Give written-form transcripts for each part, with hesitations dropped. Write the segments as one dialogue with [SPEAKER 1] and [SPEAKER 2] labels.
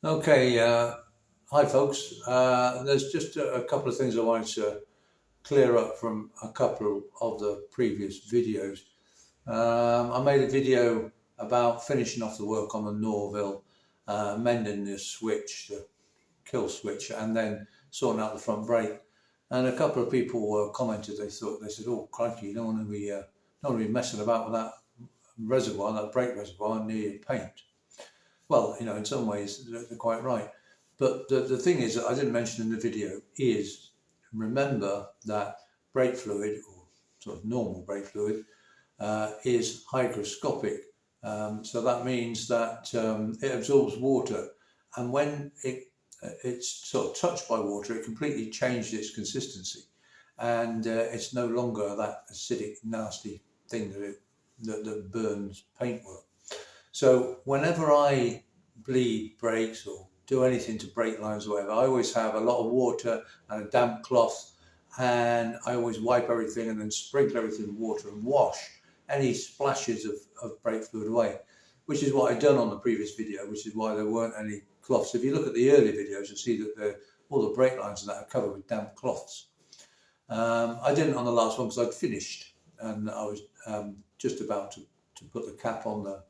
[SPEAKER 1] Okay, hi folks. There's just a couple of things I wanted to clear up from a couple of the previous videos. I made a video about finishing off the work on the Norville, mending the switch, the kill switch, and then sorting out the front brake. And a couple of people commented. They said, "Oh, crikey, you don't want to be messing about with that reservoir, that brake reservoir near your paint." Well, in some ways they're quite right. But the thing is that I didn't mention in the video is remember that brake fluid, or sort of normal brake fluid, is hygroscopic. So that means that it absorbs water, and when it's sort of touched by water, it completely changed its consistency, and it's no longer that acidic, nasty thing that burns paintwork. So whenever I bleed brakes or do anything to brake lines or whatever, I always have a lot of water and a damp cloth, and I always wipe everything and then sprinkle everything with water and wash any splashes of brake fluid away, which is what I'd done on the previous video, which is why there weren't any cloths. If you look at the early videos, you'll see that all the brake lines and that are covered with damp cloths. I didn't on the last one because I'd finished and I was just about to put the cap on the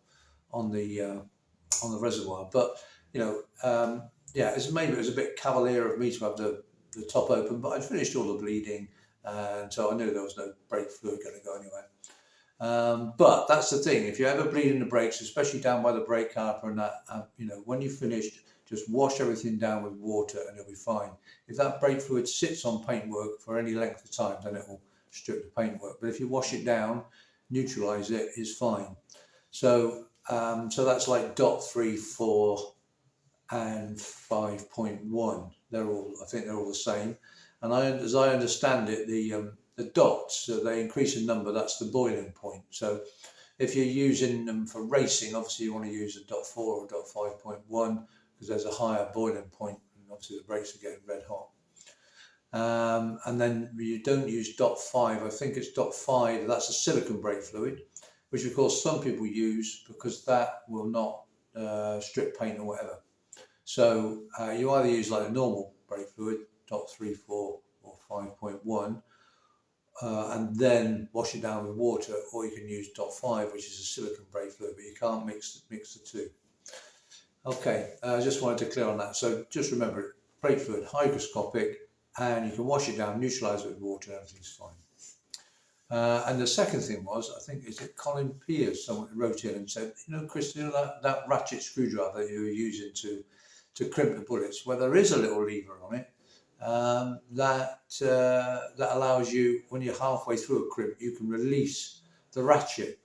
[SPEAKER 1] reservoir. But yeah, maybe it was a bit cavalier of me to have the top open, but I'd finished all the bleeding, and so I knew there was no brake fluid going to go anywhere. But that's the thing: if you ever bleed in the brakes, especially down by the brake caliper and that, when you've finished, just wash everything down with water and it'll be fine. If that brake fluid sits on paintwork for any length of time, then it will strip the paintwork. But if you wash it down, neutralise it, it's fine. So that's like .3, 4, and 5.1. I think they're all the same. And as I understand it, the dots, they increase in number. That's the boiling point. So if you're using them for racing, obviously you want to use a .4 or .5.1 because there's a higher boiling point, and obviously the brakes are getting red hot. And then you don't use .5. I think it's .5. That's a silicone brake fluid, which of course some people use because that will not strip paint or whatever. So you either use like a normal brake fluid, .3, 4 or 5.1, and then wash it down with water, or you can use .5, which is a silicone brake fluid, but you can't mix the two. Okay, I just wanted to clear on that. So just remember, brake fluid, hygroscopic, and you can wash it down, neutralise it with water, and everything's fine. And the second thing was, I think, is it Colin Pierce, someone wrote in and said, Chris, that ratchet screwdriver that you were using to crimp the bullets, well, there is a little lever on it that allows you, when you're halfway through a crimp, you can release the ratchet,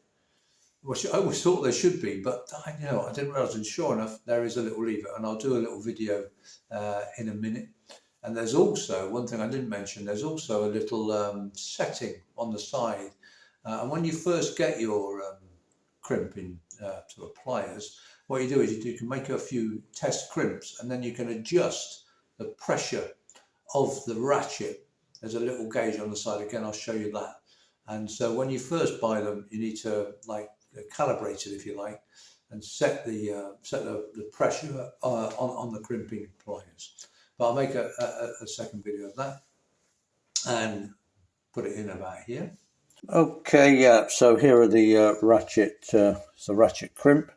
[SPEAKER 1] which I always thought there should be, but I didn't realise, and sure enough, there is a little lever, and I'll do a little video in a minute. And there's also, one thing I didn't mention, there's also a little setting on the side. And when you first get your crimping sort of pliers, what you do is you can make a few test crimps, and then you can adjust the pressure of the ratchet. There's a little gauge on the side. Again, I'll show you that. And so when you first buy them, you need to calibrate it, if you like, and set the pressure on the crimping pliers. But I'll make a second video of that and put it in about here. Okay, yeah, so here are the ratchet crimp,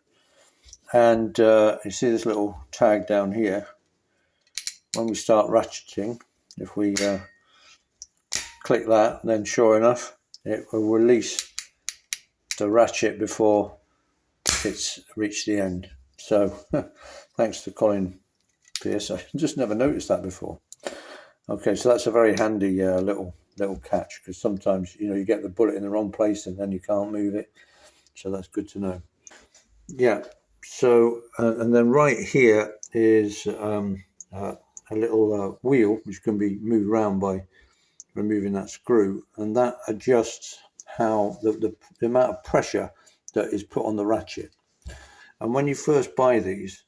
[SPEAKER 1] and you see this little tag down here. When we start ratcheting, if we click that, then sure enough, it will release the ratchet before it's reached the end. So thanks to Colin Pierce, I just never noticed that before. Okay, so that's a very handy little catch, because sometimes you get the bullet in the wrong place and then you can't move it. So that's good to know. Yeah. So and then right here is a little wheel which can be moved around by removing that screw, and that adjusts how the amount of pressure that is put on the ratchet. And when you first buy these,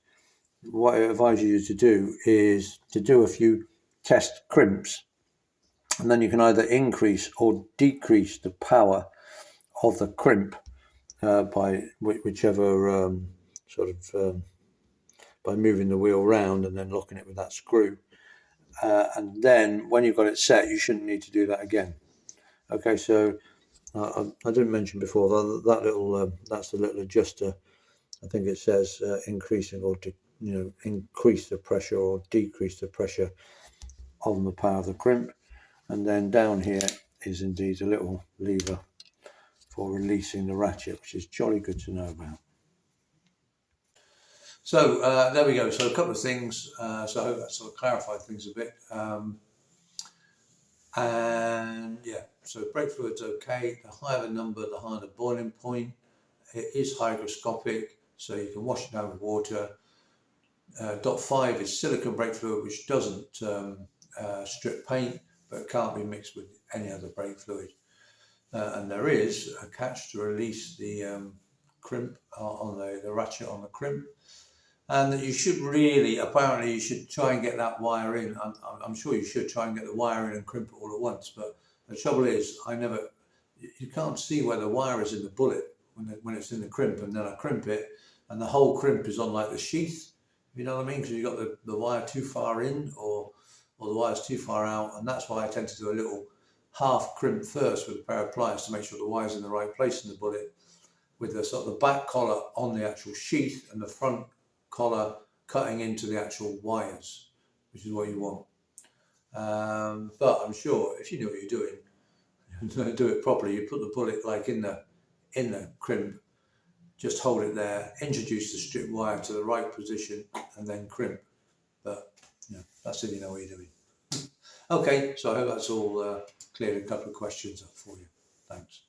[SPEAKER 1] what I advise you to do is to do a few test crimps, and then you can either increase or decrease the power of the crimp by whichever by moving the wheel round and then locking it with that screw. And then when you've got it set, you shouldn't need to do that again. Okay, so I didn't mention before that little that's the little adjuster. I think it says increasing or increase the pressure or decrease the pressure on the power of the crimp. And then down here is indeed a little lever for releasing the ratchet, which is jolly good to know about. So there we go. So a couple of things. So I hope that sort of clarified things a bit. And yeah, so brake fluid's okay. The higher the number, the higher the boiling point. It is hygroscopic, so you can wash it down with water. Dot 5 is silicone brake fluid, which doesn't strip paint, but it can't be mixed with any other brake fluid. And there is a catch to release the crimp on the ratchet on the crimp. And that you should really, apparently you should try and get that wire in. I'm sure you should try and get the wire in and crimp it all at once. But the trouble is, you can't see where the wire is in the bullet when it's in the crimp, and then I crimp it and the whole crimp is on like the sheath. You know what I mean? Because you've got the wire too far in or the wire's too far out. And that's why I tend to do a little half crimp first with a pair of pliers to make sure the wire's in the right place in the bullet, with the sort of the back collar on the actual sheath and the front collar cutting into the actual wires, which is what you want. But I'm sure if you know what you're doing, do it properly. You put the bullet like in the crimp, just hold it there, introduce the strip wire to the right position, and then crimp. But that's if you know what you're doing. Okay, so I hope that's all cleared a couple of questions up for you. Thanks.